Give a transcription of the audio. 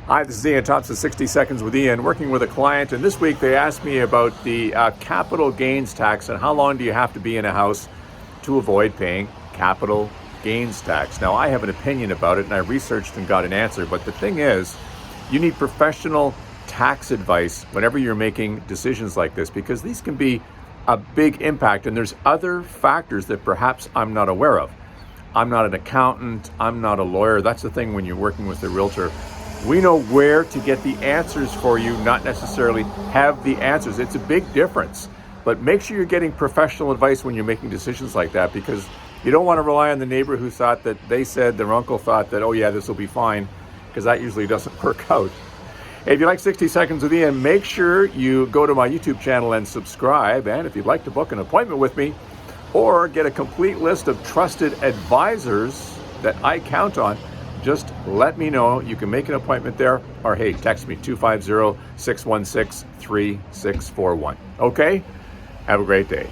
Hi, this is Ian Thompson, 60 Seconds with Ian, working with a client. And this week they asked me about the capital gains tax and how long do you have to be in a house to avoid paying capital gains tax. Now, I have an opinion about it and I researched and got an answer. But the thing is, you need professional tax advice whenever you're making decisions like this, because these can be a big impact. And there's other factors that perhaps I'm not aware of. I'm not an accountant. I'm not a lawyer. That's the thing when you're working with a realtor. We know where to get the answers for you, not necessarily have the answers. It's a big difference. But make sure you're getting professional advice when you're making decisions like that, because you don't want to rely on the neighbor who thought that they said, their uncle thought that, oh yeah, this will be fine, because that usually doesn't work out. Hey, if you like 60 Seconds with Ian, make sure you go to my YouTube channel and subscribe. And if you'd like to book an appointment with me or get a complete list of trusted advisors that I count on, just let me know. You can make an appointment there, or hey, text me 250-616-3641. Okay? Have a great day.